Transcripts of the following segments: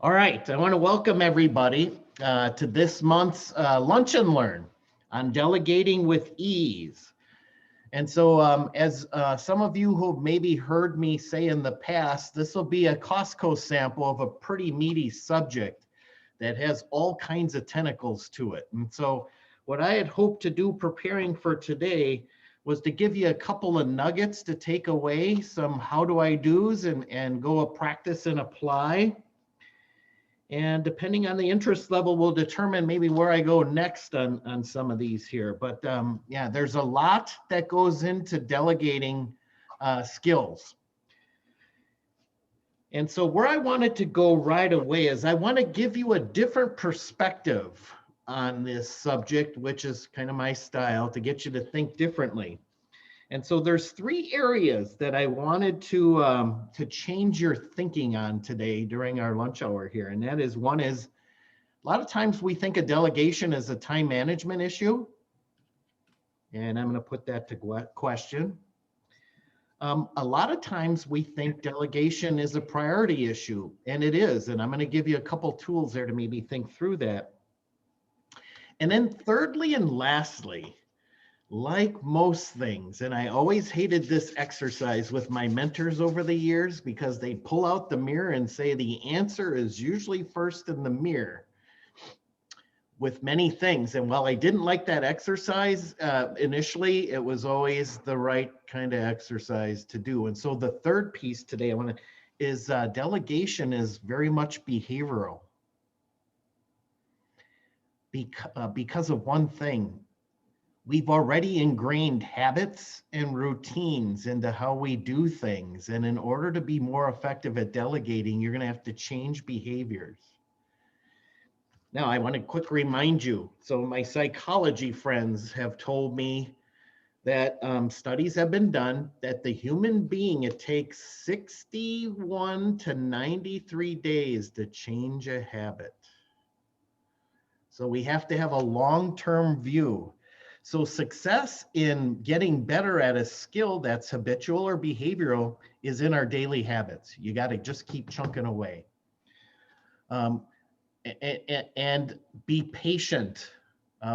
All right, I want to welcome everybody to this month's Lunch and Learn on Delegating with Ease. And so, as some of you who have maybe heard me say in the past, this will be a Costco sample of a pretty meaty subject that has all kinds of tentacles to it. And so, what I had hoped to do preparing for today was to give you a couple of nuggets to take away, some how do I do's and go practice and apply. And depending on the interest level, will determine maybe where I go next on some of these here. But yeah, there's a lot that goes into delegating skills. And so where I wanted to go right away is I want to give you a different perspective on this subject, which is kind of my style, to get you to think differently. And so there's three areas that I wanted to change your thinking on today during our lunch hour here. And that is, one is, a lot of times we think of delegation as a time management issue. And I'm going to put that to question. A lot of times we think delegation is a priority issue, and it is. And I'm going to give you a couple tools there to maybe think through that. And then thirdly and lastly, like most things, and I always hated this exercise with my mentors over the years because they pull out the mirror and say the answer is usually first in the mirror with many things. And while I didn't like that exercise initially, it was always the right kind of exercise to do. And so the third piece today I want to is delegation is very much behavioral because of one thing. We've already ingrained habits and routines into how we do things. And in order to be more effective at delegating, you're going to have to change behaviors. Now, I want to quick remind you. So my psychology friends have told me that studies have been done that the human being, it takes 61 to 93 days to change a habit. So we have to have a long-term view. So success in getting better at a skill that's habitual or behavioral is in our daily habits. You got to just keep chunking away. And be patient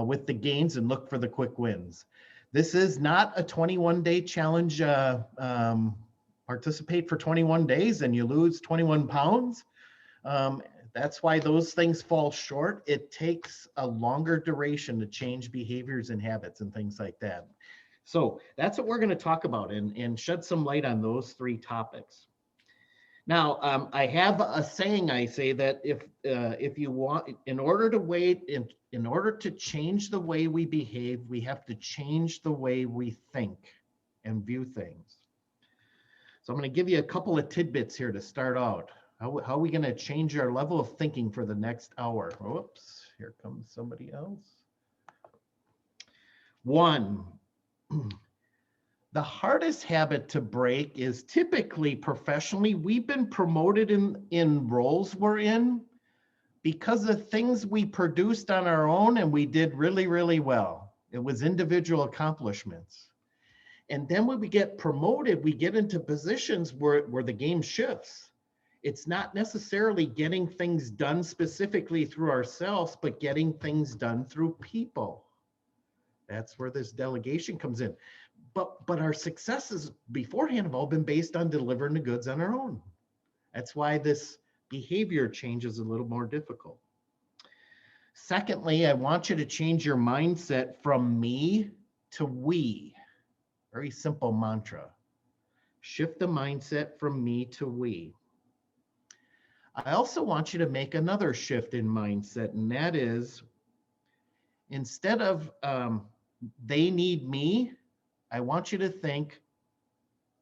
with the gains and look for the quick wins. This is not a 21-day challenge. Participate for 21 days and you lose 21 pounds. That's why those things fall short. It takes a longer duration to change behaviors and habits and things like that. So that's what we're going to talk about and shed some light on those three topics. Now, I have a saying I say that if you want, in order to change the way we behave, we have to change the way we think and view things. So I'm going to give you a couple of tidbits here to start out. How are we going to change our level of thinking for the next hour? Whoops, here comes somebody else. One, the hardest habit to break is typically professionally. We've been promoted in roles we're in because of things we produced on our own and we did really, really well. It was individual accomplishments. And then when we get promoted, we get into positions where the game shifts. It's not necessarily getting things done specifically through ourselves, but getting things done through people. That's where this delegation comes in. But our successes beforehand have all been based on delivering the goods on our own. That's why this behavior change is a little more difficult. Secondly, I want you to change your mindset from me to we. Very simple mantra. Shift the mindset from me to we. I also want you to make another shift in mindset, and that is, instead of they need me, I want you to think,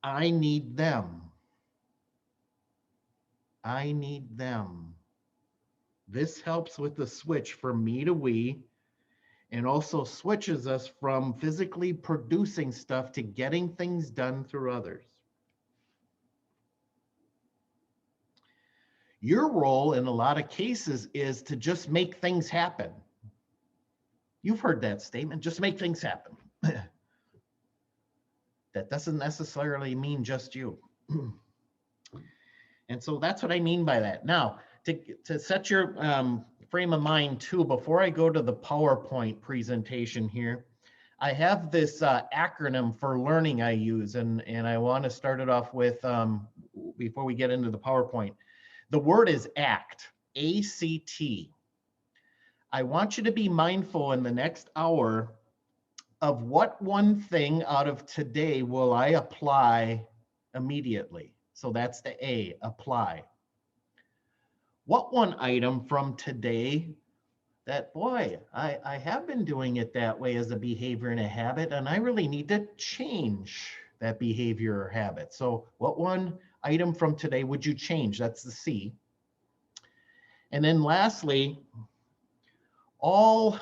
I need them. I need them. This helps with the switch from me to we, and also switches us from physically producing stuff to getting things done through others. Your role in a lot of cases is to just make things happen. You've heard that statement, just make things happen. That doesn't necessarily mean just you. And so that's what I mean by that. Now, to set your frame of mind too, before I go to the PowerPoint presentation here, I have this acronym for learning I use, and I want to start it off with, before we get into the PowerPoint. The word is ACT, A-C-T. I want you to be mindful in the next hour of what one thing out of today will I apply immediately. So that's the A, apply. What one item from today that, boy, I have been doing it that way as a behavior and a habit, and I really need to change that behavior or habit. So what one item from today would you change? That's the C. And then lastly, all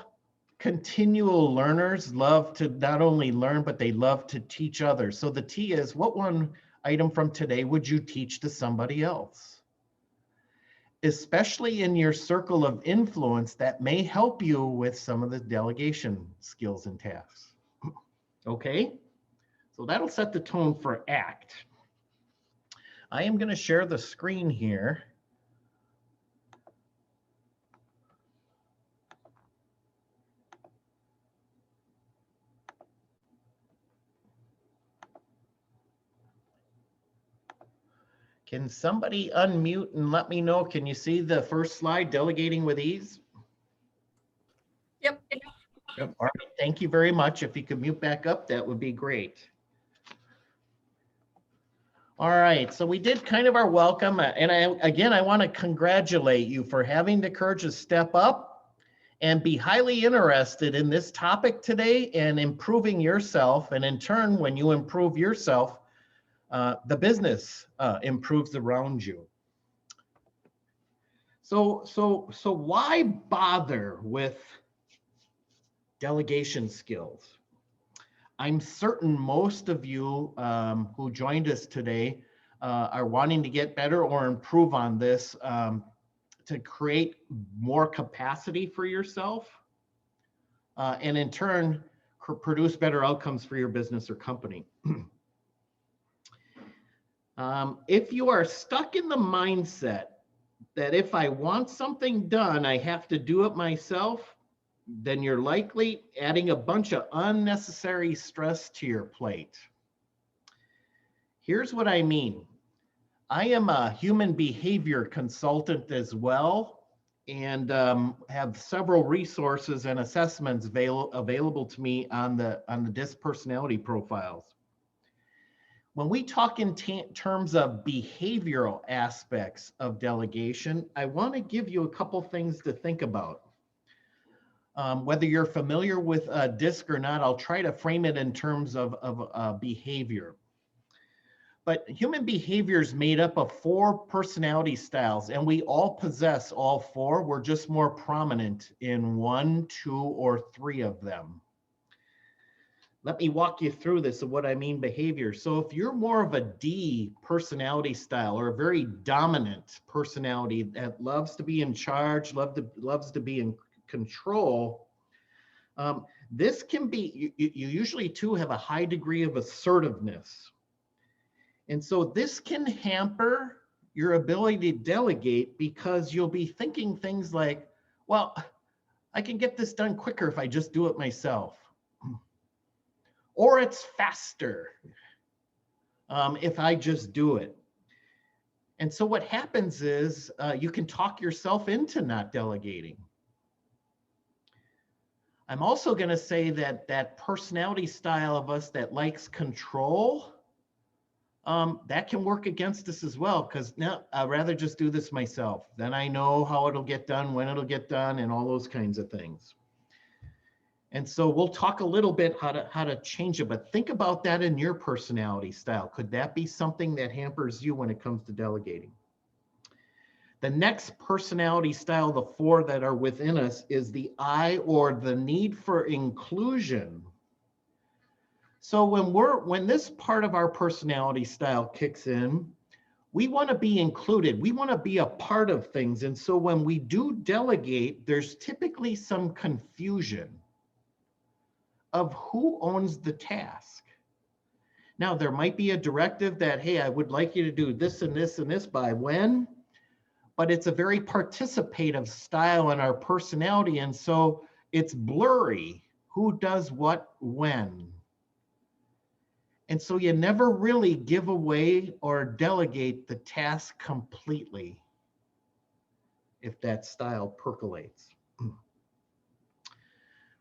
continual learners love to not only learn, but they love to teach others. So the T is, what one item from today would you teach to somebody else? Especially in your circle of influence that may help you with some of the delegation skills and tasks. Okay, so that'll set the tone for ACT. I am going to share the screen here. Can somebody unmute and let me know? Can you see the first slide, delegating with ease? Yep. Yep. All right, thank you very much. If you could mute back up, that would be great. All right, so we did kind of our welcome, and I want to congratulate you for having the courage to step up and be highly interested in this topic today and improving yourself. And in turn, when you improve yourself, the business improves around you. So why bother with delegation skills? I'm certain most of you who joined us today are wanting to get better or improve on this to create more capacity for yourself and in turn produce better outcomes for your business or company. If you are stuck in the mindset that if I want something done, I have to do it myself, then you're likely adding a bunch of unnecessary stress to your plate. Here's what I mean. I am a human behavior consultant as well, and have several resources and assessments available to me on the DISC personality profiles. When we talk in terms of behavioral aspects of delegation, I want to give you a couple things to think about. Whether you're familiar with DISC or not, I'll try to frame it in terms of behavior. But human behavior is made up of 4 personality styles, and we all possess all 4. We're just more prominent in 1, 2, or 3 of them. Let me walk you through this of what I mean behavior. So if you're more of a D personality style or a very dominant personality that loves to be in charge, loves to be in control, this can be, you usually too have a high degree of assertiveness. And so this can hamper your ability to delegate because you'll be thinking things like, well, I can get this done quicker if I just do it myself. Or it's faster if I just do it. And so what happens is you can talk yourself into not delegating. I'm also going to say that that personality style of us that likes control, that can work against us as well, because now I'd rather just do this myself. Then I know how it'll get done, when it'll get done, and all those kinds of things. And so we'll talk a little bit how to change it, but think about that in your personality style. Could that be something that hampers you when it comes to delegating? The next personality style, the 4 that are within us, is the I, or the need for inclusion. So when this part of our personality style kicks in, we want to be included. We want to be a part of things. And so when we do delegate, there's typically some confusion of who owns the task. Now, there might be a directive that, hey, I would like you to do this and this and this by when, but it's a very participative style in our personality. And so it's blurry. Who does what when? And so you never really give away or delegate the task completely if that style percolates.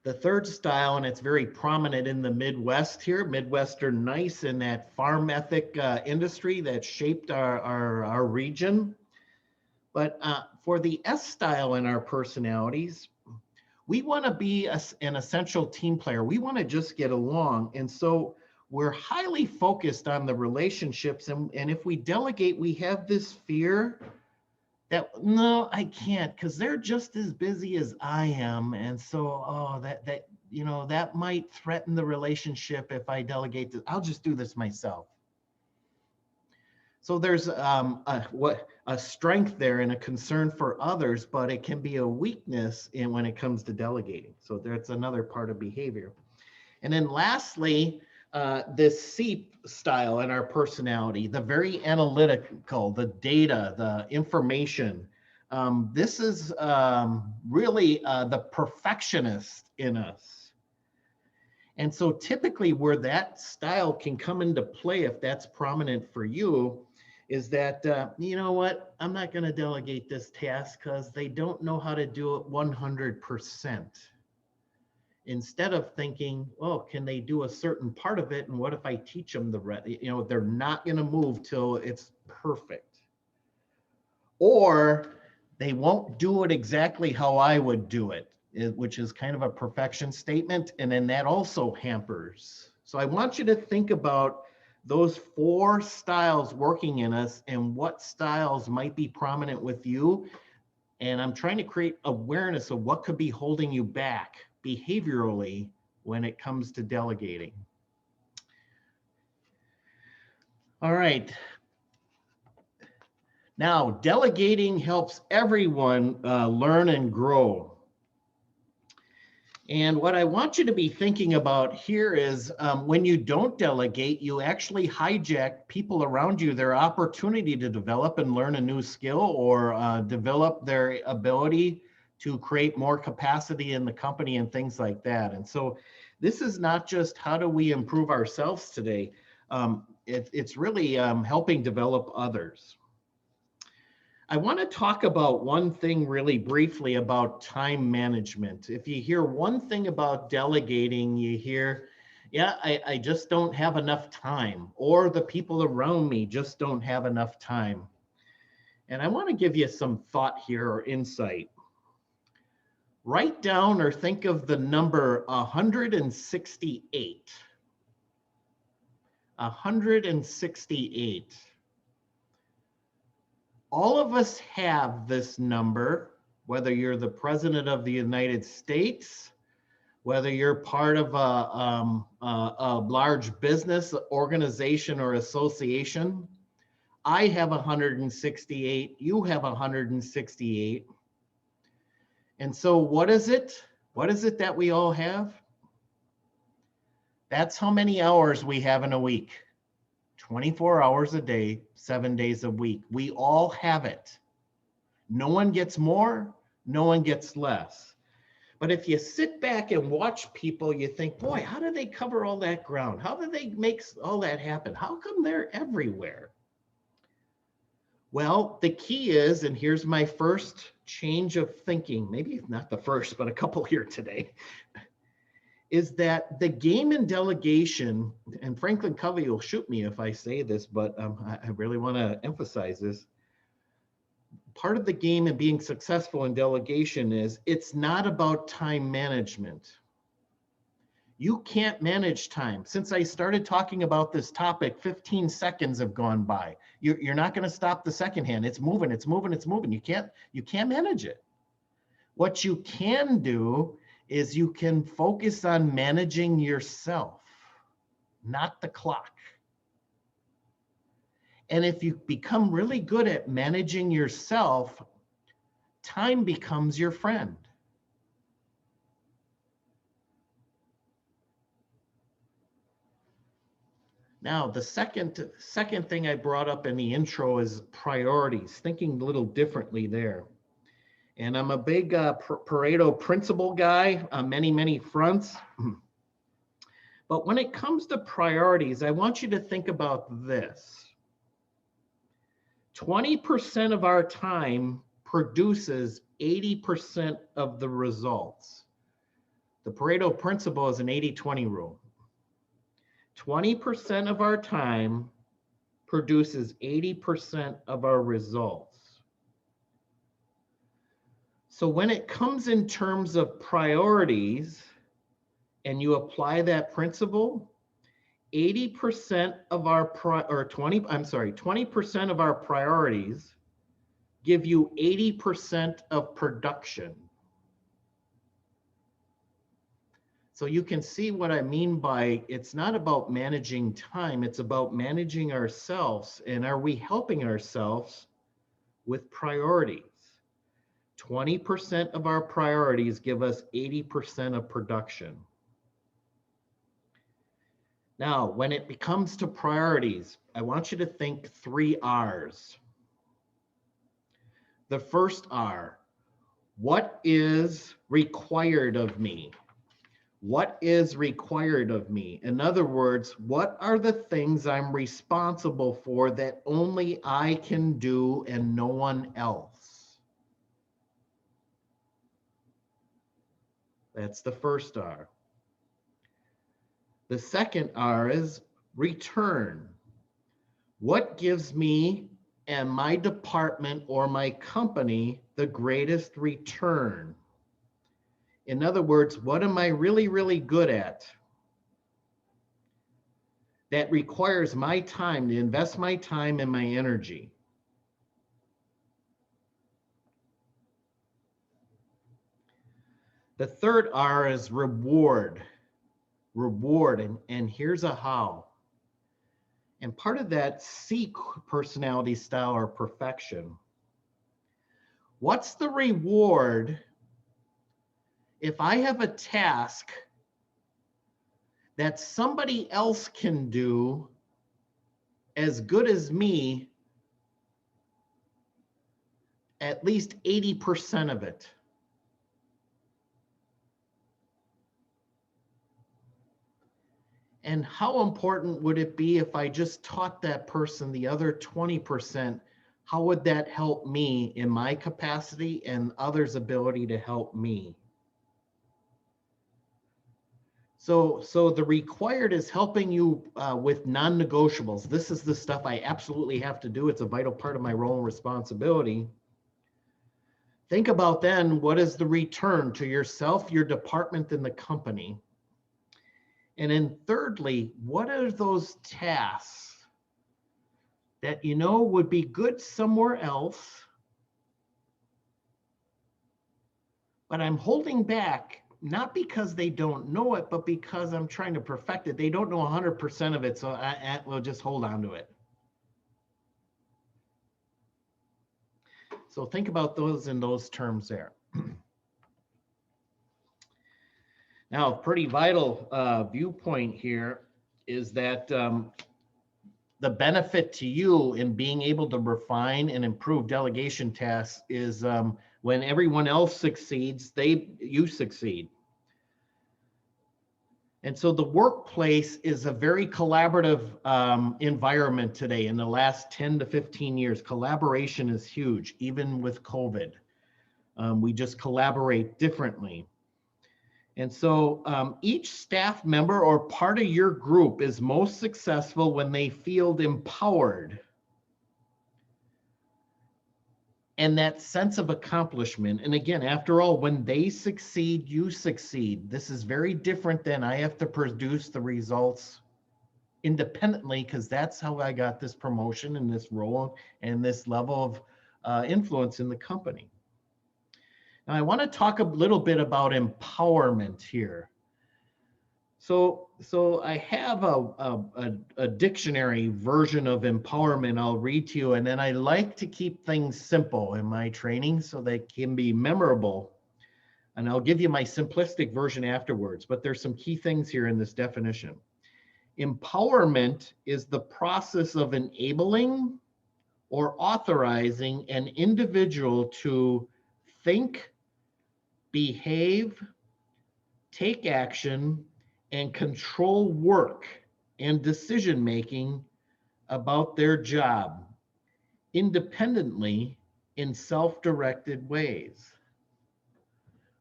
The third style, and it's very prominent in the Midwest here, Midwestern nice in that farm ethic industry that shaped our region. But for the S style in our personalities, we want to be an essential team player. We want to just get along. And so we're highly focused on the relationships. And if we delegate, we have this fear that, no, I can't, because they're just as busy as I am. And so, oh, that might threaten the relationship if I delegate this. I'll just do this myself. So there's a strength there and a concern for others, but it can be a weakness when it comes to delegating. So that's another part of behavior. And then lastly, this C style in our personality, the very analytical, the data, the information. This is really the perfectionist in us. And so typically where that style can come into play, if that's prominent for you, is that, you know what, I'm not going to delegate this task because they don't know how to do it 100%. Instead of thinking, oh, can they do a certain part of it? And what if I teach them the rest? You know, they're not going to move till it's perfect. Or they won't do it exactly how I would do it, which is kind of a perfection statement. And then that also hampers. So I want you to think about those 4 styles working in us and what styles might be prominent with you. And I'm trying to create awareness of what could be holding you back behaviorally when it comes to delegating. All right. Now, delegating helps everyone learn and grow. And what I want you to be thinking about here is when you don't delegate, you actually hijack people around you, their opportunity to develop and learn a new skill or develop their ability to create more capacity in the company and things like that. And so this is not just how do we improve ourselves today, it's really helping develop others. I want to talk about one thing really briefly about time management. If you hear one thing about delegating, you hear, yeah, I just don't have enough time, or the people around me just don't have enough time. And I want to give you some thought here or insight. Write down or think of the number 168. 168. All of us have this number, whether you're the president of the United States, whether you're part of a large business organization or association. I have 168, you have 168. And so what is it? What is it that we all have? That's how many hours we have in a week. 24 hours a day, 7 days a week. We all have it. No one gets more, no one gets less. But if you sit back and watch people, you think, boy, how do they cover all that ground? How do they make all that happen? How come they're everywhere? Well, the key is, and here's my first change of thinking, maybe not the first, but a couple here today, is that the game in delegation, and Franklin Covey will shoot me if I say this, but I really want to emphasize this. Part of the game in being successful in delegation is it's not about time management. You can't manage time. Since I started talking about this topic, 15 seconds have gone by. You're not going to stop the second hand. It's moving, it's moving, it's moving. You can't manage it. What you can do is you can focus on managing yourself, not the clock. And if you become really good at managing yourself, time becomes your friend. Now, the second thing I brought up in the intro is priorities, thinking a little differently there. And I'm a big Pareto principle guy on many, many fronts. But when it comes to priorities, I want you to think about this. 20% of our time produces 80% of the results. The Pareto principle is an 80-20 rule. 20% of our time produces 80% of our results. So when it comes in terms of priorities and you apply that principle, 80% of our 20% of our priorities give you 80% of production. So you can see what I mean by it's not about managing time, it's about managing ourselves. And are we helping ourselves with priorities? 20% of our priorities give us 80% of production. Now, when it comes to priorities, I want you to think 3 R's. The first R, what is required of me? What is required of me? In other words, what are the things I'm responsible for that only I can do and no one else? That's the first R. The second R is return. What gives me and my department or my company the greatest return? In other words, what am I really, really good at that requires my time to invest my time and my energy? The third R is reward. Reward, and here's a how. And part of that seek personality style or perfection. What's the reward if I have a task that somebody else can do as good as me, at least 80% of it? And how important would it be if I just taught that person the other 20%? How would that help me in my capacity and others' ability to help me? So the required is helping you with non-negotiables. This is the stuff I absolutely have to do. It's a vital part of my role and responsibility. Think about then, what is the return to yourself, your department, and the company? And then thirdly, what are those tasks that you know would be good somewhere else, but I'm holding back, not because they don't know it, but because I'm trying to perfect it. They don't know 100% of it, so we'll just hold on to it. So think about those in those terms there. Now, a pretty vital viewpoint here is that the benefit to you in being able to refine and improve delegation tasks is when everyone else succeeds, you succeed. And so the workplace is a very collaborative environment today. In the last 10 to 15 years, collaboration is huge, even with COVID. We just collaborate differently. And so each staff member or part of your group is most successful when they feel empowered. And that sense of accomplishment. And again, after all, when they succeed, you succeed. This is very different than I have to produce the results independently, because that's how I got this promotion and this role and this level of influence in the company. Now, I want to talk a little bit about empowerment here. So I have a dictionary version of empowerment I'll read to you, and then I like to keep things simple in my training so they can be memorable. And I'll give you my simplistic version afterwards, but there's some key things here in this definition. Empowerment is the process of enabling or authorizing an individual to think, behave, take action, and control work and decision making about their job independently in self-directed ways.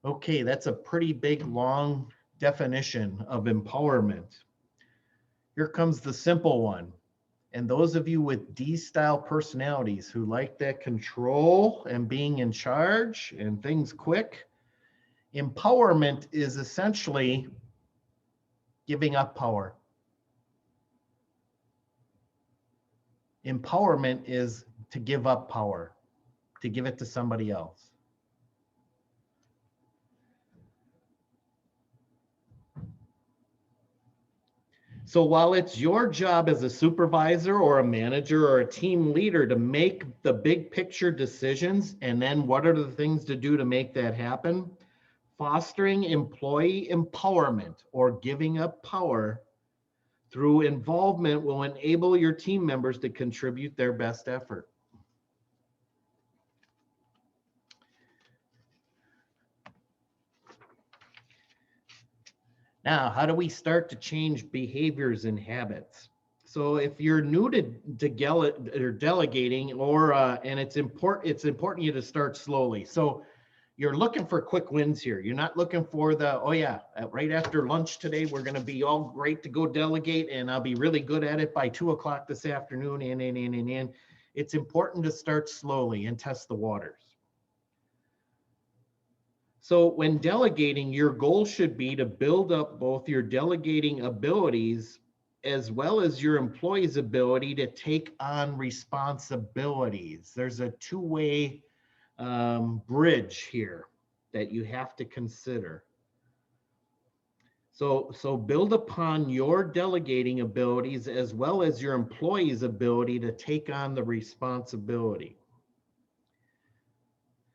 Okay, that's a pretty big, long definition of empowerment. Here comes the simple one. And those of you with D-style personalities who like that control and being in charge and things quick, empowerment is essentially giving up power. Empowerment is to give up power, to give it to somebody else. So while it's your job as a supervisor or a manager or a team leader to make the big picture decisions, and then what are the things to do to make that happen? Fostering employee empowerment or giving up power through involvement will enable your team members to contribute their best effort. Now, how do we start to change behaviors and habits? So if you're new to delegating, and it's important you to start slowly. So you're looking for quick wins here. You're not looking for the, oh yeah, right after lunch today, we're going to be all great to go delegate and I'll be really good at it by 2 o'clock this afternoon. And it's important to start slowly and test the waters. So when delegating, your goal should be to build up both your delegating abilities as well as your employees' ability to take on responsibilities. There's a two-way bridge here that you have to consider. So build upon your delegating abilities as well as your employees' ability to take on the responsibility.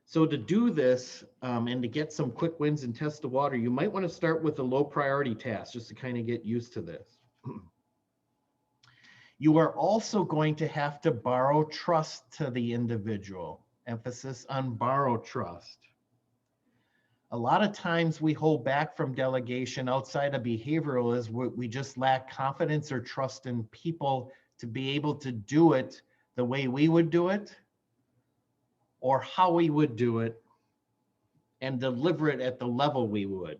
So to do this and to get some quick wins and test the water, you might want to start with a low priority task just to kind of get used to this. You are also going to have to borrow trust to the individual. Emphasis on borrow trust. A lot of times we hold back from delegation outside of behavioral is we just lack confidence or trust in people to be able to do it the way we would do it or how we would do it and deliver it at the level we would.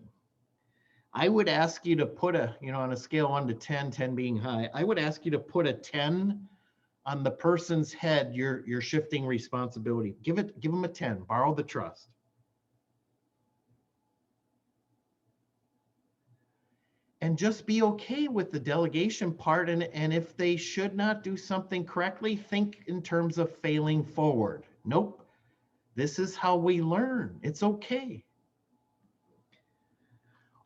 I would ask you to put on a scale 1 to 10, 10 being high, I would ask you to put a 10 on the person's head you're shifting responsibility. Give them a 10, borrow the trust. And just be okay with the delegation part. And if they should not do something correctly, think in terms of failing forward. Nope. This is how we learn. It's okay.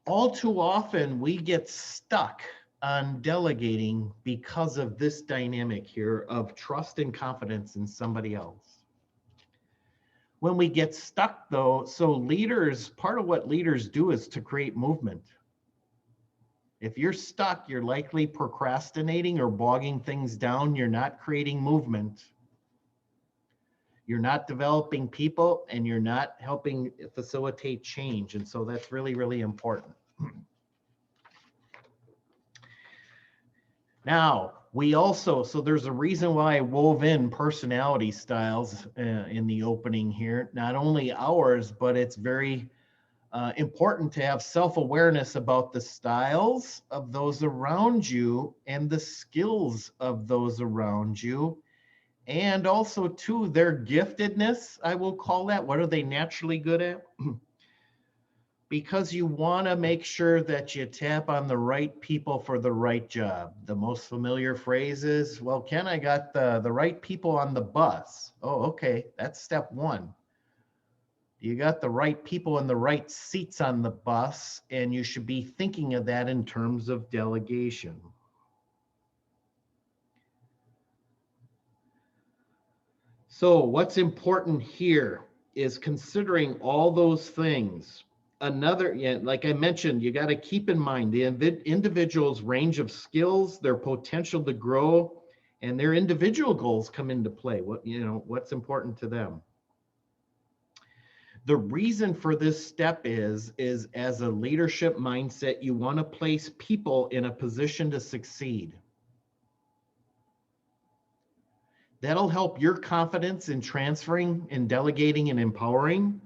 All too often, we get stuck on delegating because of this dynamic here of trust and confidence in somebody else. When we get stuck, though, so leaders, part of what leaders do is to create movement. If you're stuck, you're likely procrastinating or bogging things down. You're not creating movement. You're not developing people and you're not helping facilitate change. And so that's really, really important. Now, so there's a reason why I wove in personality styles in the opening here, not only ours, but it's very important to have self-awareness about the styles of those around you and the skills of those around you. And also, too, their giftedness, I will call that. What are they naturally good at? Because you want to make sure that you tap on the right people for the right job. The most familiar phrase is, well, Ken, I got the right people on the bus. Oh, okay, that's step one. You got the right people in the right seats on the bus, and you should be thinking of that in terms of delegation. So what's important here is considering all those things another, yeah, like I mentioned, you got to keep in mind the individual's range of skills, their potential to grow, and their individual goals come into play. What's important to them. The reason for this step is as a leadership mindset, you want to place people in a position to succeed. That'll help your confidence in transferring and delegating and empowering.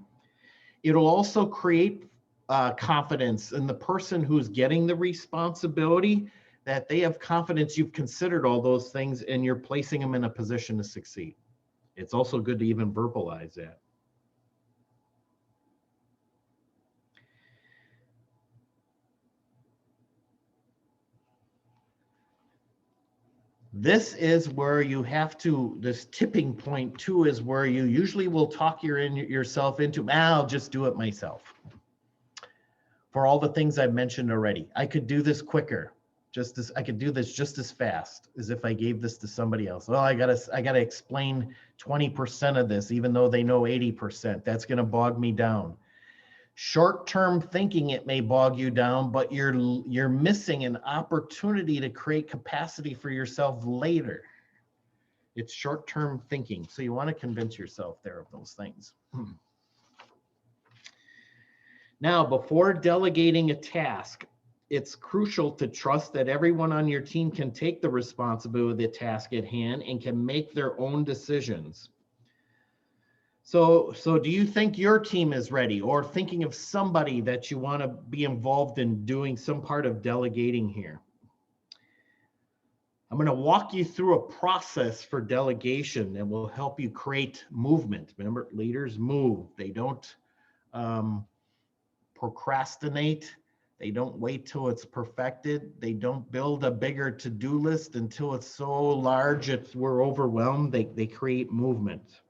It'll also create confidence in the person who's getting the responsibility, that they have confidence you've considered all those things and you're placing them in a position to succeed. It's also good to even verbalize that. This is where you have to, this tipping point too, is where you usually will talk yourself into, I'll just do it myself. For all the things I've mentioned already, I could do this quicker. I could do this just as fast as if I gave this to somebody else. Well, I gotta explain 20% of this, even though they know 80%. That's gonna bog me down. Short-term thinking, it may bog you down, but you're missing an opportunity to create capacity for yourself later. It's short-term thinking. So you want to convince yourself there of those things. Now, before delegating a task, it's crucial to trust that everyone on your team can take the responsibility of the task at hand and can make their own decisions. So do you think your team is ready, or thinking of somebody that you want to be involved in doing some part of delegating here? I'm going to walk you through a process for delegation that will help you create movement. Remember, leaders move. They don't procrastinate. They don't wait till it's perfected. They don't build a bigger to-do list until it's so large we're overwhelmed. They create movement.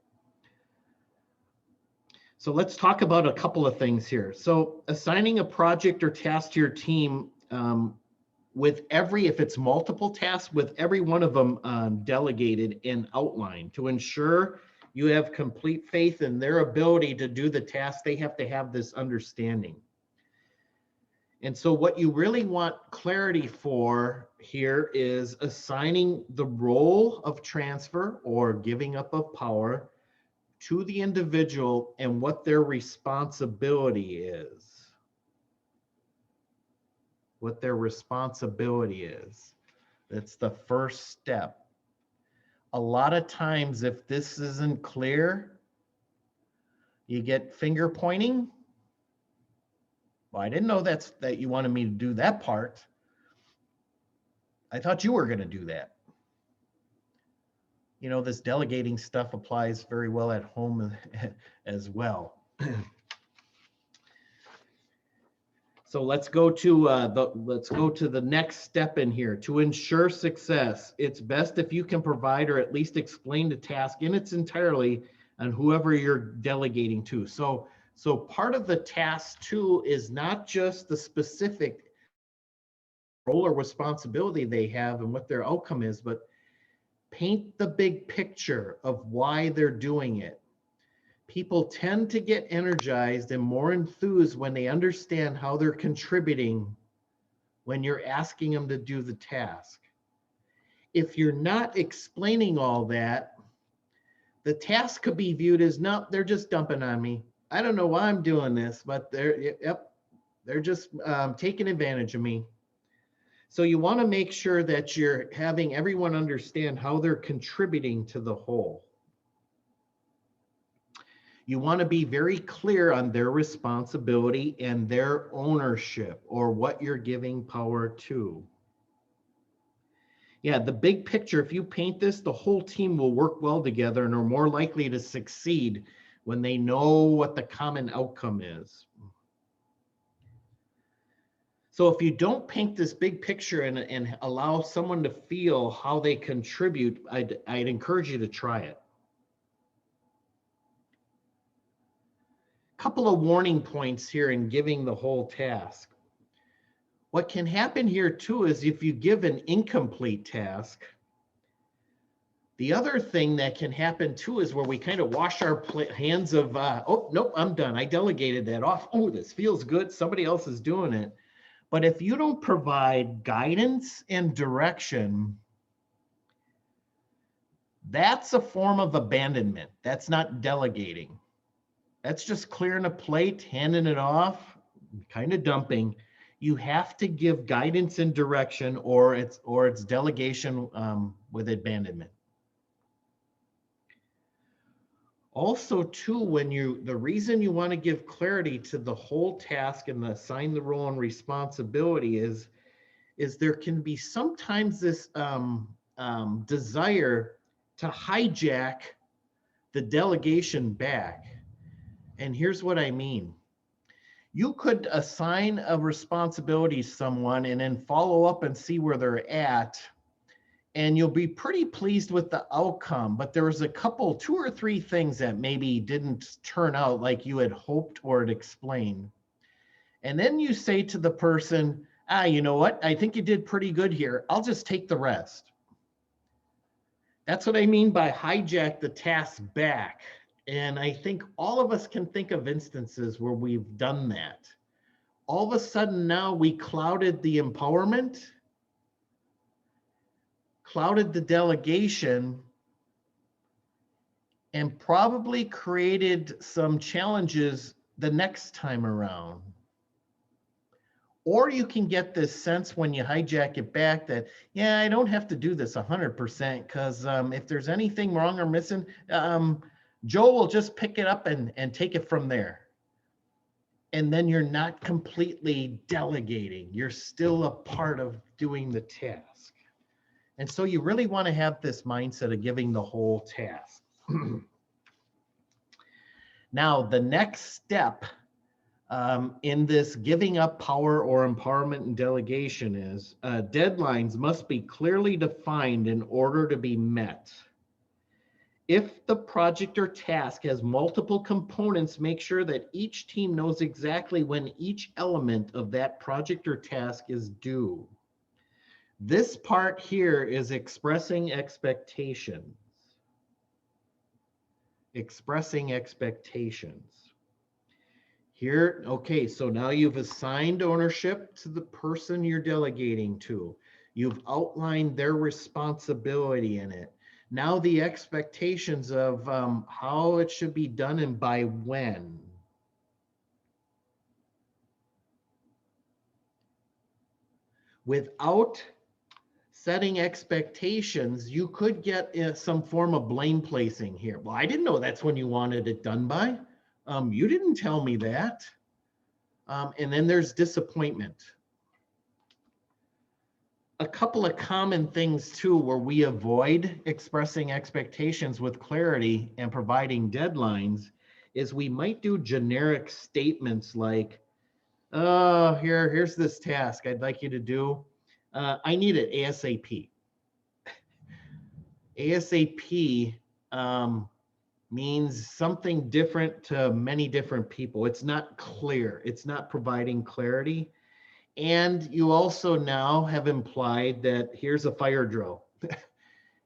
So let's talk about a couple of things here. So assigning a project or task to your team, if it's multiple tasks, with every one of them delegated and outlined to ensure you have complete faith in their ability to do the task. They have to have this understanding. And so what you really want clarity for here is assigning the role of transfer or giving up of power to the individual and what their responsibility is. What their responsibility is. That's the first step. A lot of times, if this isn't clear, you get finger pointing. Well, I didn't know that you wanted me to do that part. I thought you were going to do that. You know, this delegating stuff applies very well at home as well. So let's go to the next step in here. To ensure success, it's best if you can provide or at least explain the task in its entirety on whoever you're delegating to. So part of the task too is not just the specific role or responsibility they have and what their outcome is, but paint the big picture of why they're doing it. People tend to get energized and more enthused when they understand how they're contributing when you're asking them to do the task. If you're not explaining all that, the task could be viewed as, no, they're just dumping on me. I don't know why I'm doing this, but they're just taking advantage of me. So you want to make sure that you're having everyone understand how they're contributing to the whole. You want to be very clear on their responsibility and their ownership, or what you're giving power to. Yeah, the big picture, if you paint this, the whole team will work well together and are more likely to succeed when they know what the common outcome is. So if you don't paint this big picture and allow someone to feel how they contribute, I'd encourage you to try it. Couple of warning points here in giving the whole task. What can happen here too is if you give an incomplete task, The other thing that can happen too is where we kind of wash our hands of, oh, nope, I'm done. I delegated that off. Oh, this feels good. Somebody else is doing it. But if you don't provide guidance and direction, that's a form of abandonment. That's not delegating. That's just clearing a plate, handing it off, kind of dumping. You have to give guidance and direction, or it's delegation with abandonment. Also, too, the reason you want to give clarity to the whole task and assign the role and responsibility is there can be sometimes this desire to hijack the delegation back. And here's what I mean. You could assign a responsibility to someone and then follow up and see where they're at, and you'll be pretty pleased with the outcome. But there was a couple, 2 or 3 things that maybe didn't turn out like you had hoped or had explained. And then you say to the person, you know what? I think you did pretty good here. I'll just take the rest. That's what I mean by hijack the task back. And I think all of us can think of instances where we've done that. All of a sudden now we clouded the empowerment, clouded the delegation, and probably created some challenges the next time around. Or you can get this sense when you hijack it back that, yeah, I don't have to do this 100% because if there's anything wrong or missing, Joe will just pick it up and take it from there. And then you're not completely delegating. You're still a part of doing the task. And so you really want to have this mindset of giving the whole task. Now, the next step in this giving up power or empowerment and delegation is deadlines must be clearly defined in order to be met. If the project or task has multiple components, make sure that each team knows exactly when each element of that project or task is due. This part here is expressing expectations. Expressing expectations. Here, okay, so now you've assigned ownership to the person you're delegating to. You've outlined their responsibility in it. Now the expectations of how it should be done and by when. Without setting expectations, you could get some form of blame placing here. Well, I didn't know that's when you wanted it done by. You didn't tell me that. And then there's disappointment. A couple of common things too where we avoid expressing expectations with clarity and providing deadlines is we might do generic statements like, oh, here's this task I'd like you to do. I need it ASAP. ASAP means something different to many different people. It's not clear. It's not providing clarity. And you also now have implied that here's a fire drill.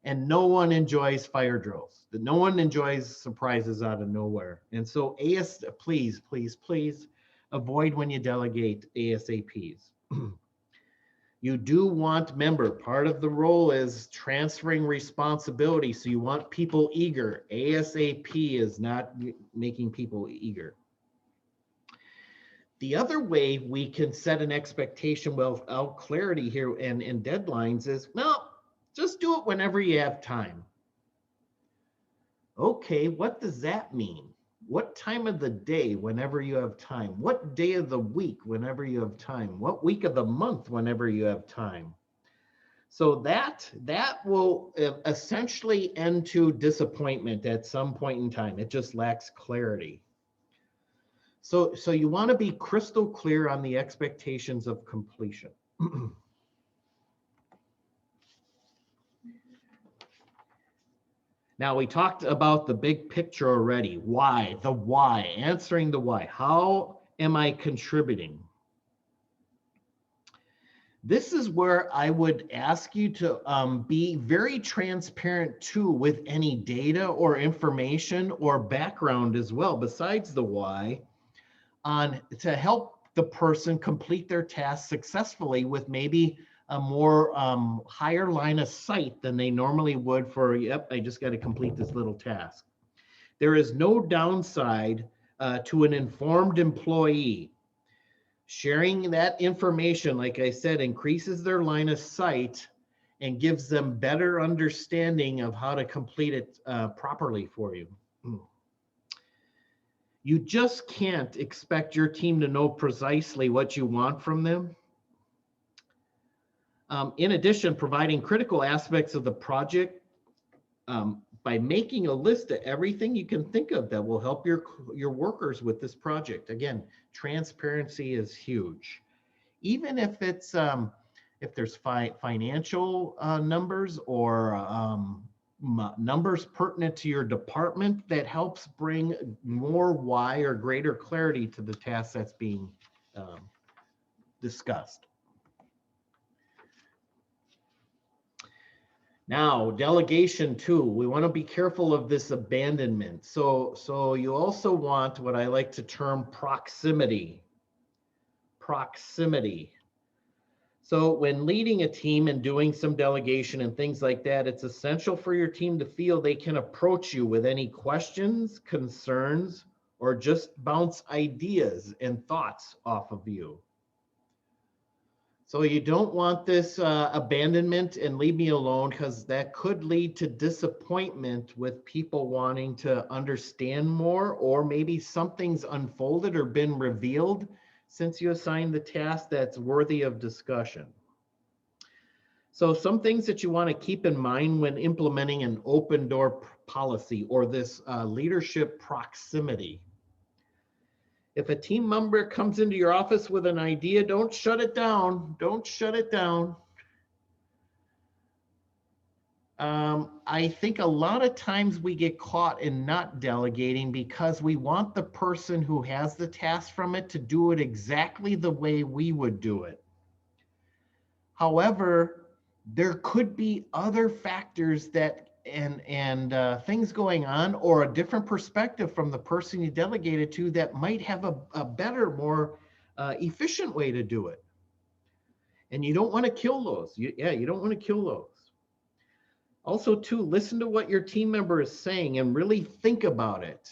And no one enjoys fire drills. No one enjoys surprises out of nowhere. And so please, please, please avoid when you delegate ASAPs. You do want, remember, part of the role is transferring responsibility. So you want people eager. ASAP is not making people eager. The other way we can set an expectation without clarity here and deadlines is, well, just do it whenever you have time. Okay, what does that mean? What time of the day whenever you have time? What day of the week whenever you have time? What week of the month whenever you have time? So that will essentially end to disappointment at some point in time. It just lacks clarity. So you want to be crystal clear on the expectations of completion. Now, we talked about the big picture already. Why? The why. Answering the why. How am I contributing? This is where I would ask you to be very transparent too with any data or information or background as well, besides the why, on to help the person complete their task successfully with maybe a more higher line of sight than they normally would for, yep, I just got to complete this little task. There is no downside to an informed employee. Sharing that information, like I said, increases their line of sight and gives them better understanding of how to complete it properly for you. You just can't expect your team to know precisely what you want from them. In addition, providing critical aspects of the project by making a list of everything you can think of that will help your workers with this project. Again, transparency is huge. Even if it's if there's financial numbers or numbers pertinent to your department, that helps bring more why or greater clarity to the task that's being discussed. Now, delegation too, we want to be careful of this abandonment. So you also want what I like to term proximity. Proximity. So when leading a team and doing some delegation and things like that, it's essential for your team to feel they can approach you with any questions, concerns, or just bounce ideas and thoughts off of you. So you don't want this abandonment and leave me alone, because that could lead to disappointment with people wanting to understand more, or maybe something's unfolded or been revealed since you assigned the task that's worthy of discussion. So some things that you want to keep in mind when implementing an open door policy or this leadership proximity. If a team member comes into your office with an idea, don't shut it down. Don't shut it down. I think a lot of times we get caught in not delegating because we want the person who has the task from it to do it exactly the way we would do it. However, there could be other factors that and things going on, or a different perspective from the person you delegated to that might have a better, more efficient way to do it. And you don't want to kill those. You don't want to kill those. Also, too, listen to what your team member is saying and really think about it.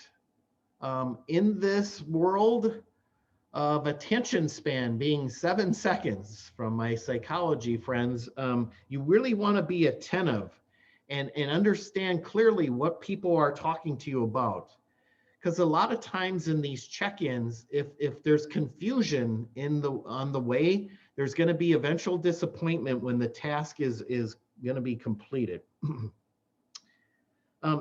In this world of attention span being 7 seconds from my psychology friends, you really want to be attentive and understand clearly what people are talking to you about. Because a lot of times in these check-ins, if there's confusion on the way, there's going to be eventual disappointment when the task is going to be completed.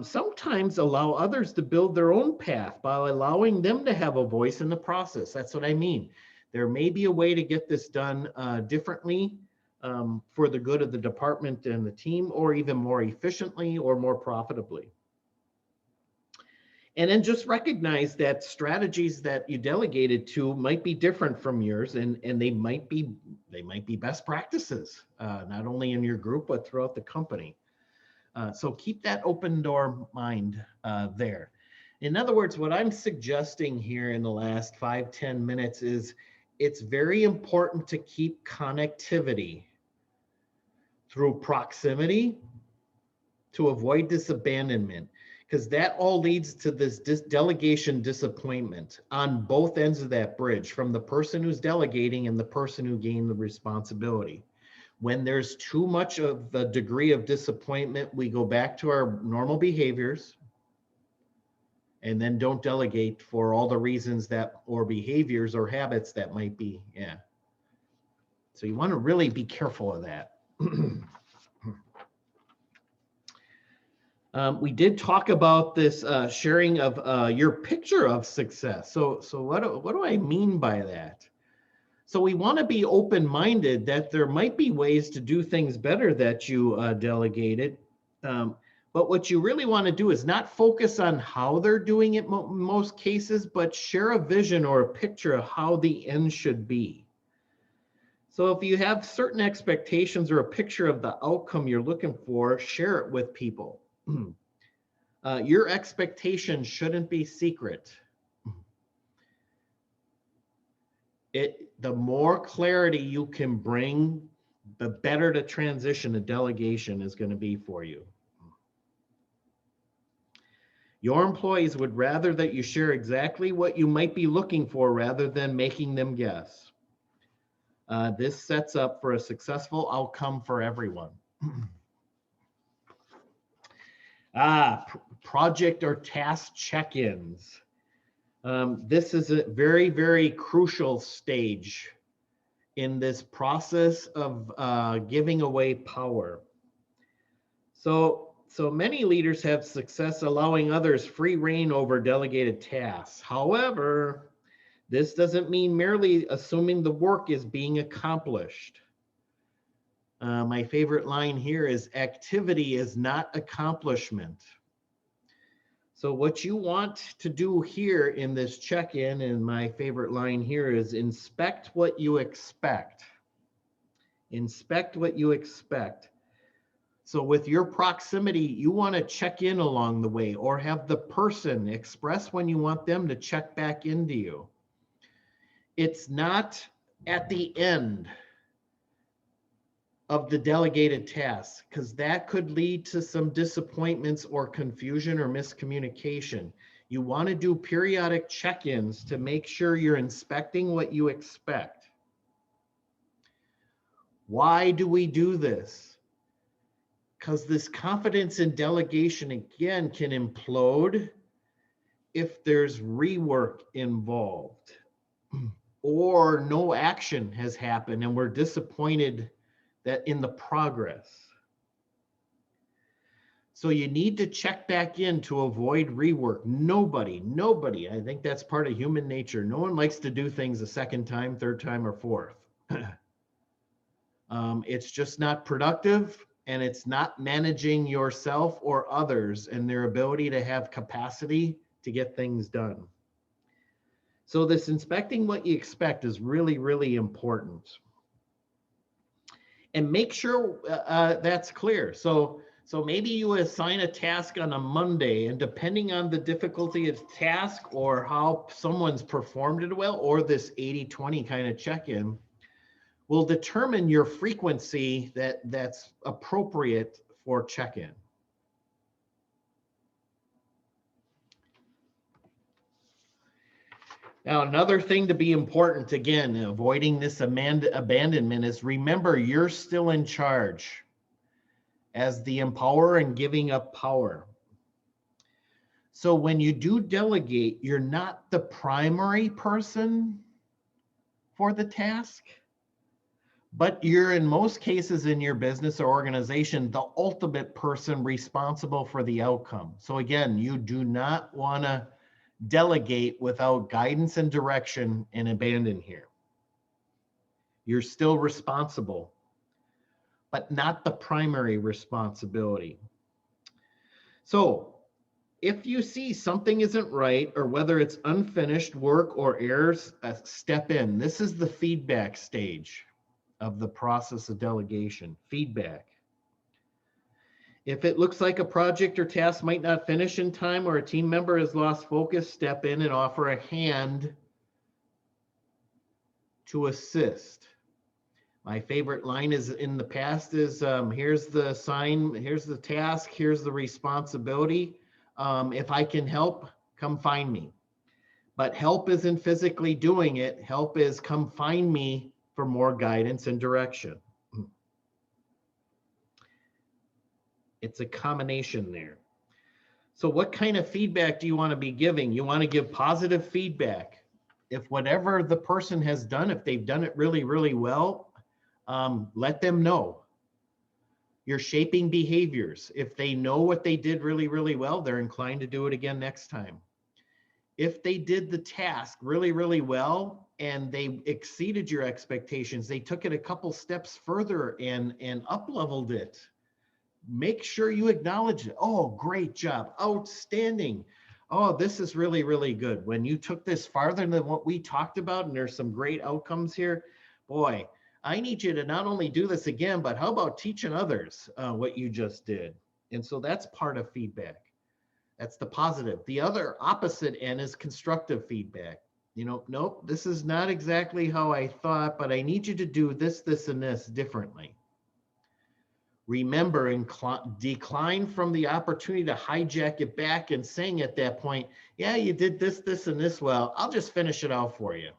Sometimes allow others to build their own path by allowing them to have a voice in the process. That's what I mean. There may be a way to get this done differently for the good of the department and the team, or even more efficiently or more profitably. And then just recognize that strategies that you delegated to might be different from yours, and they might be best practices, not only in your group, but throughout the company. So keep that open door mind there. In other words, what I'm suggesting here in the last 5-10 minutes is it's very important to keep connectivity through proximity to avoid this abandonment, because that all leads to this delegation disappointment on both ends of that bridge, from the person who's delegating and the person who gained the responsibility. When there's too much of the degree of disappointment, we go back to our normal behaviors and then don't delegate for all the reasons that, or behaviors or habits that might be, yeah. So you want to really be careful of that. We did talk about this sharing of your picture of success. So what do I mean by that? So we want to be open-minded that there might be ways to do things better that you delegated. But what you really want to do is not focus on how they're doing it in most cases, but share a vision or a picture of how the end should be. So if you have certain expectations or a picture of the outcome you're looking for, share it with people. Your expectations shouldn't be secret. The more clarity you can bring, the better the transition to delegation is going to be for you. Your employees would rather that you share exactly what you might be looking for rather than making them guess. This sets up for a successful outcome for everyone. Project or task check-ins. This is a very, very crucial stage in this process of giving away power. So many leaders have success allowing others free rein over delegated tasks. However, this doesn't mean merely assuming the work is being accomplished. My favorite line here is activity is not accomplishment. So what you want to do here in this check-in, and my favorite line here is inspect what you expect. Inspect what you expect. So with your proximity, you want to check in along the way or have the person express when you want them to check back into you. It's not at the end of the delegated task, because that could lead to some disappointments or confusion or miscommunication. You want to do periodic check-ins to make sure you're inspecting what you expect. Why do we do this? Because this confidence in delegation, again, can implode if there's rework involved or no action has happened and we're disappointed that in the progress. So you need to check back in to avoid rework. Nobody, I think that's part of human nature. No one likes to do things a second time, third time, or fourth. It's just not productive, and it's not managing yourself or others and their ability to have capacity to get things done. So this inspecting what you expect is really, really important. And make sure that's clear. So maybe you assign a task on a Monday, and depending on the difficulty of the task or how someone's performed it well, or this 80-20 kind of check-in, will determine your frequency that's appropriate for check-in. Now, another thing to be important, again, avoiding this abandonment, is remember you're still in charge as the empowerer and giving up power. So when you do delegate, you're not the primary person for the task, but you're in most cases in your business or organization, the ultimate person responsible for the outcome. So again, you do not want to delegate without guidance and direction and abandon here. You're still responsible, but not the primary responsibility. So if you see something isn't right, or whether it's unfinished work or errors, step in. This is the feedback stage of the process of delegation, feedback. If it looks like a project or task might not finish in time, or a team member has lost focus, step in and offer a hand to assist. My favorite line is in the past is, here's the sign, here's the task, here's the responsibility. If I can help, come find me. But help isn't physically doing it. Help is come find me for more guidance and direction. It's a combination there. So what kind of feedback do you want to be giving? You want to give positive feedback. If whatever the person has done, if they've done it really, really well, let them know. You're shaping behaviors. If they know what they did really, really well, they're inclined to do it again next time. If they did the task really, really well and they exceeded your expectations, they took it a couple steps further and up-leveled it, make sure you acknowledge it. Oh, great job. Outstanding. Oh, this is really, really good. When you took this farther than what we talked about, and there's some great outcomes here, boy, I need you to not only do this again, but how about teaching others what you just did? And so that's part of feedback. That's the positive. The other opposite end is constructive feedback. Nope, this is not exactly how I thought, but I need you to do this, this, and this differently. Remember, and decline from the opportunity to hijack it back and saying at that point, yeah, you did this, this, and this well. I'll just finish it out for you.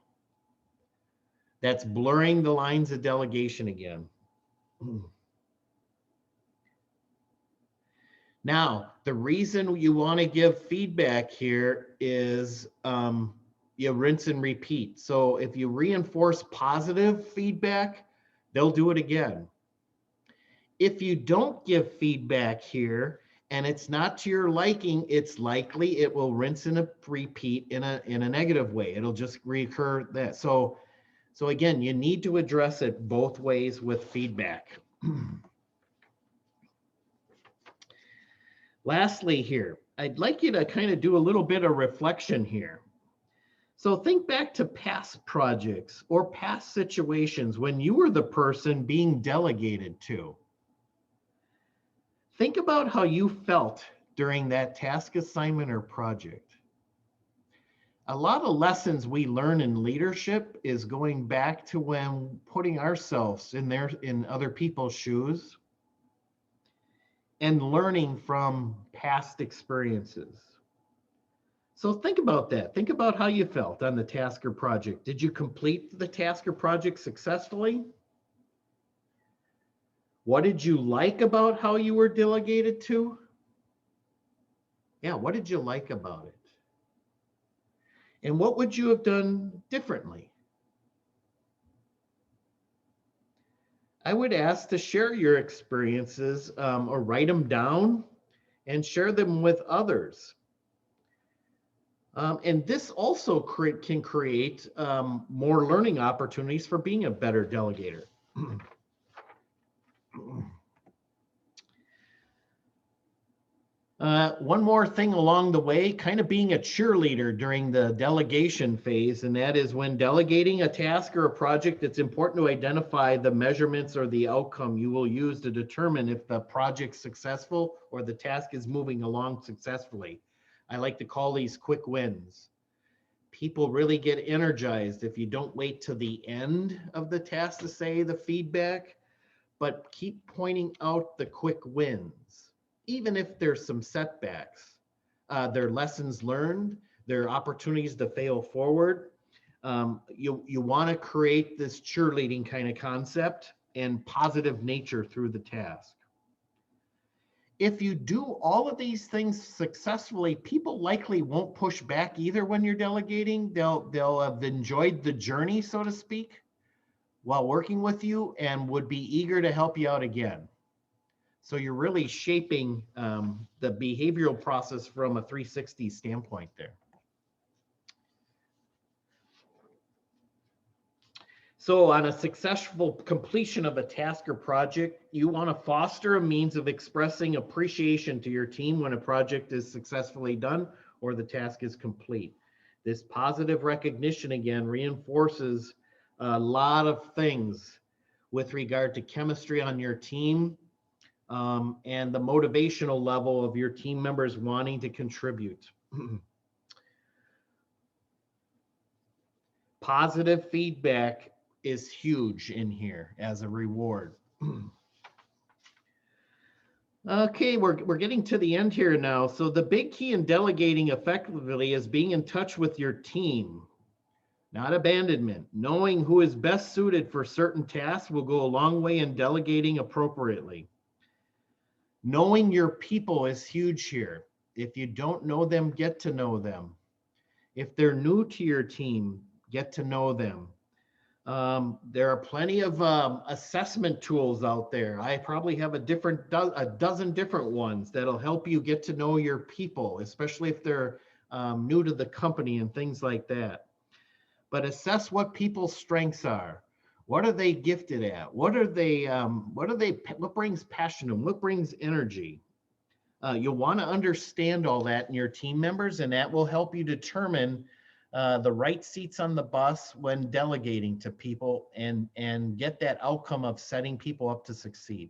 That's blurring the lines of delegation again. Now, the reason you want to give feedback here is you rinse and repeat. So if you reinforce positive feedback, they'll do it again. If you don't give feedback here and it's not to your liking, it's likely it will rinse and repeat in a negative way. It'll just recur that. So again, you need to address it both ways with feedback. Lastly here, I'd like you to kind of do a little bit of reflection here. So think back to past projects or past situations when you were the person being delegated to. Think about how you felt during that task assignment or project. A lot of lessons we learn in leadership is going back to when putting ourselves in other people's shoes and learning from past experiences. So think about that. Think about how you felt on the task or project. Did you complete the task or project successfully? What did you like about how you were delegated to? Yeah, what did you like about it? And what would you have done differently? I would ask to share your experiences or write them down and share them with others. And this also can create more learning opportunities for being a better delegator. One more thing along the way, kind of being a cheerleader during the delegation phase, and that is when delegating a task or a project, it's important to identify the measurements or the outcome you will use to determine if the project's successful or the task is moving along successfully. I like to call these quick wins. People really get energized if you don't wait till the end of the task to say the feedback, but keep pointing out the quick wins. Even if there's some setbacks, there are lessons learned, there are opportunities to fail forward. You want to create this cheerleading kind of concept and positive nature through the task. If you do all of these things successfully, people likely won't push back either when you're delegating. They'll have enjoyed the journey, so to speak, while working with you and would be eager to help you out again. So you're really shaping the behavioral process from a 360 standpoint there. So on a successful completion of a task or project, you want to foster a means of expressing appreciation to your team when a project is successfully done or the task is complete. This positive recognition again reinforces a lot of things with regard to chemistry on your team, and the motivational level of your team members wanting to contribute. Positive feedback is huge in here as a reward. Okay, we're getting to the end here now. So the big key in delegating effectively is being in touch with your team, not abandonment. Knowing who is best suited for certain tasks will go a long way in delegating appropriately. Knowing your people is huge here. If you don't know them, get to know them. If they're new to your team, get to know them. There are plenty of assessment tools out there. I probably have a dozen different ones that'll help you get to know your people, especially if they're new to the company and things like that. But assess what people's strengths are. What are they gifted at? What brings passion to them? What brings energy? You'll want to understand all that in your team members, and that will help you determine the right seats on the bus when delegating to people and get that outcome of setting people up to succeed.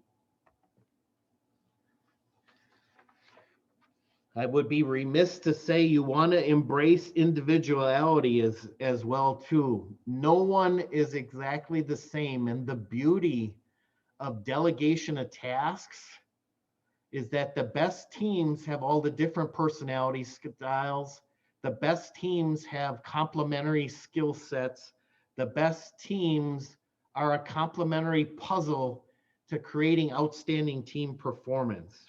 I would be remiss to say you want to embrace individuality as well too. No one is exactly the same, and the beauty of delegation of tasks is that the best teams have all the different personality styles. The best teams have complementary skill sets. The best teams are a complementary puzzle to creating outstanding team performance.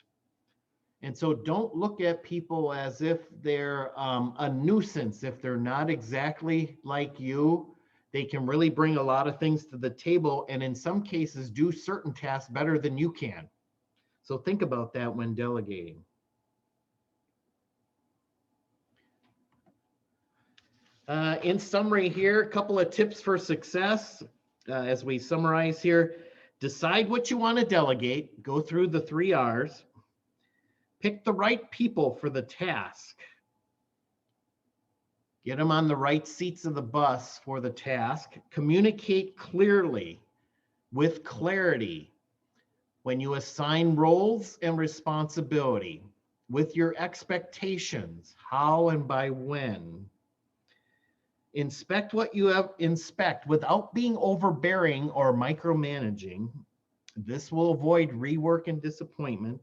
And so don't look at people as if they're a nuisance. If they're not exactly like you, they can really bring a lot of things to the table, and in some cases do certain tasks better than you can. So think about that when delegating. In summary here, a couple of tips for success. As we summarize here, decide what you want to delegate. Go through the 3 R's. Pick the right people for the task. Get them on the right seats of the bus for the task. Communicate clearly with clarity when you assign roles and responsibility, with your expectations, how and by when. Inspect what you have, inspect without being overbearing or micromanaging. This will avoid rework and disappointment.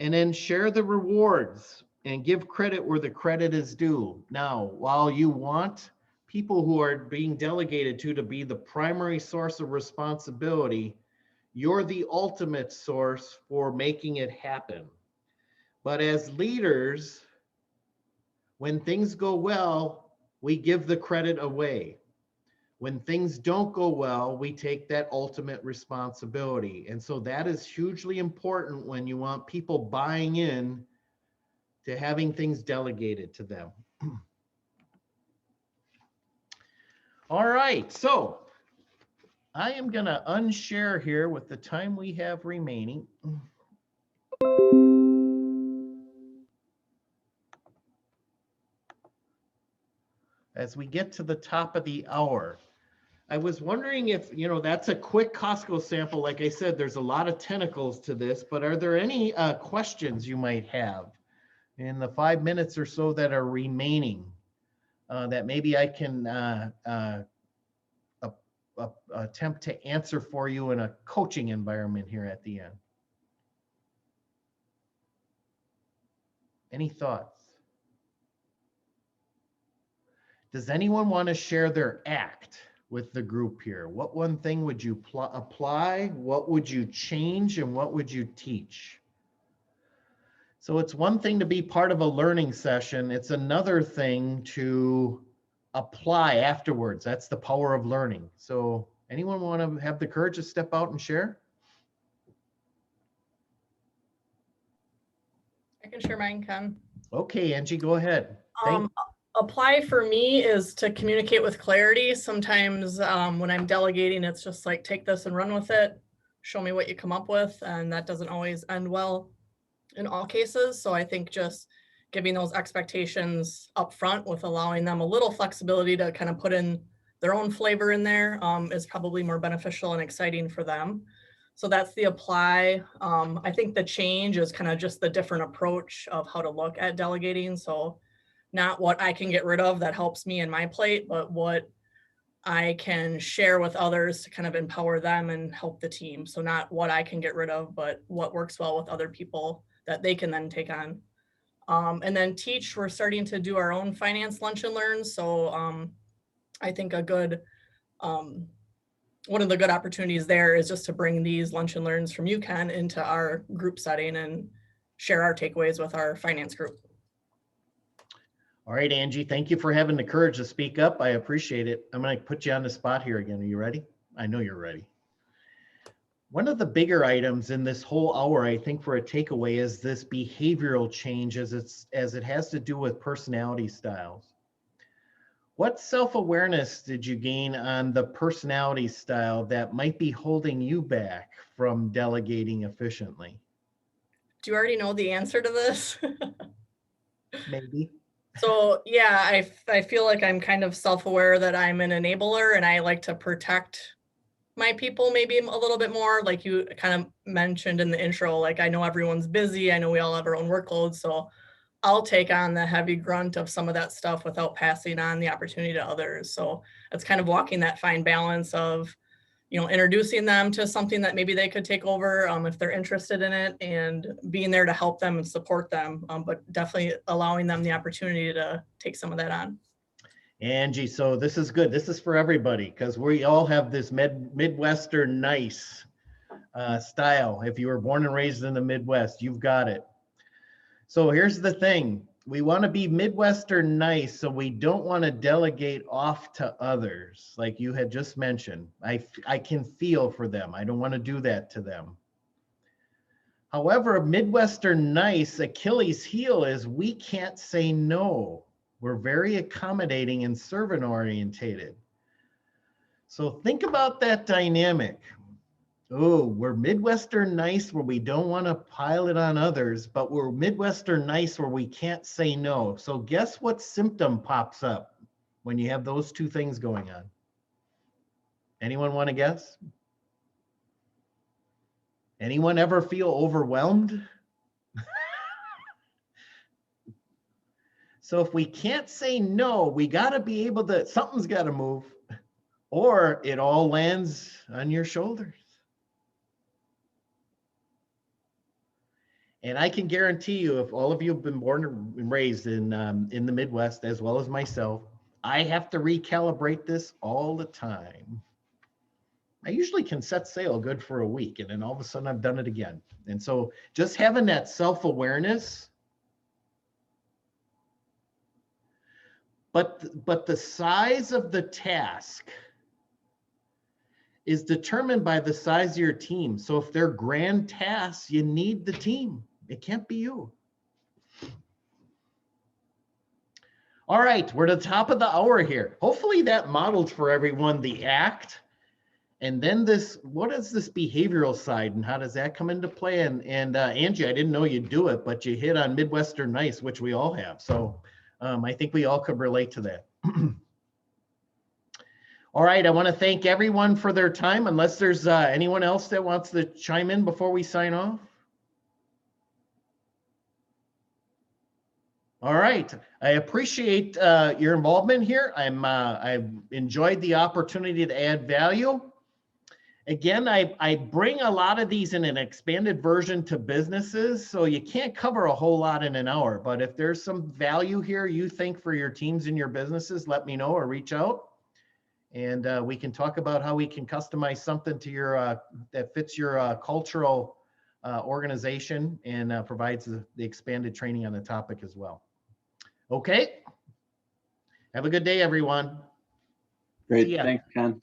And then share the rewards and give credit where the credit is due. Now, while you want people who are being delegated to be the primary source of responsibility, you're the ultimate source for making it happen. But as leaders, when things go well, we give the credit away. When things don't go well, we take that ultimate responsibility. And so that is hugely important when you want people buying in to having things delegated to them. All right, so I am going to unshare here with the time we have remaining. As we get to the top of the hour, I was wondering if, that's a quick Costco sample. Like I said, there's a lot of tentacles to this, but are there any questions you might have in the 5 minutes or so that are remaining that maybe I can attempt to answer for you in a coaching environment here at the end? Any thoughts? Does anyone want to share their act with the group here? What one thing would you apply? What would you change? And what would you teach? So it's one thing to be part of a learning session. It's another thing to apply afterwards. That's the power of learning. So anyone want to have the courage to step out and share? I can share mine, Ken. Okay, Angie, go ahead. Apply for me is to communicate with clarity. Sometimes when I'm delegating, it's just like, take this and run with it. Show me what you come up with. And that doesn't always end well in all cases. So I think just giving those expectations up front with allowing them a little flexibility to kind of put in their own flavor in there is probably more beneficial and exciting for them. So that's the apply. I think the change is kind of just the different approach of how to look at delegating. So not what I can get rid of that helps me and my plate, but what I can share with others to kind of empower them and help the team. So not what I can get rid of, but what works well with other people that they can then take on. And then teach, we're starting to do our own finance lunch and learns. So I think a good, one of the good opportunities there is just to bring these lunch and learns from you, Ken, into our group setting and share our takeaways with our finance group. All right, Angie, thank you for having the courage to speak up. I appreciate it. I'm going to put you on the spot here again. Are you ready? I know you're ready. One of the bigger items in this whole hour, I think, for a takeaway is this behavioral change as it has to do with personality styles. What self-awareness did you gain on the personality style that might be holding you back from delegating efficiently? Do you already know the answer to this? Maybe. So yeah, I feel like I'm kind of self-aware that I'm an enabler and I like to protect my people maybe a little bit more. Like you kind of mentioned in the intro, like I know everyone's busy. I know we all have our own workloads. So I'll take on the heavy grunt of some of that stuff without passing on the opportunity to others. So it's kind of walking that fine balance of, introducing them to something that maybe they could take over if they're interested in it, and being there to help them and support them, but definitely allowing them the opportunity to take some of that on. Angie, so this is good. This is for everybody because we all have this Midwestern nice style. If you were born and raised in the Midwest, you've got it. So here's the thing. We want to be Midwestern nice, so we don't want to delegate off to others, like you had just mentioned. I can feel for them. I don't want to do that to them. However, Midwestern nice Achilles heel is we can't say no. We're very accommodating and servant orientated. So think about that dynamic. Oh, we're Midwestern nice where we don't want to pile it on others, but we're Midwestern nice where we can't say no. So guess what symptom pops up when you have those two things going on? Anyone want to guess? Anyone ever feel overwhelmed? So if we can't say no, we got to be able to, something's got to move, or it all lands on your shoulders. And I can guarantee you, if all of you have been born and raised in the Midwest, as well as myself, I have to recalibrate this all the time. I usually can set sail good for a week, and then all of a sudden I've done it again. And so just having that self-awareness, but the size of the task is determined by the size of your team. So if they're grand tasks, you need the team. It can't be you. All right, we're at the top of the hour here. Hopefully that modeled for everyone the ACT. And then this, what is this behavioral side and how does that come into play? And Angie, I didn't know you'd do it, but you hit on Midwestern nice, which we all have. So I think we all could relate to that. All right, I want to thank everyone for their time, unless there's anyone else that wants to chime in before we sign off. All right, I appreciate your involvement here. I've enjoyed the opportunity to add value. Again, I bring a lot of these in an expanded version to businesses, so you can't cover a whole lot in an hour. But if there's some value here you think for your teams and your businesses, let me know or reach out. And we can talk about how we can customize something to your that fits your cultural organization and provides the expanded training on the topic as well. Okay. Have a good day, everyone. Great. Thanks, Ken.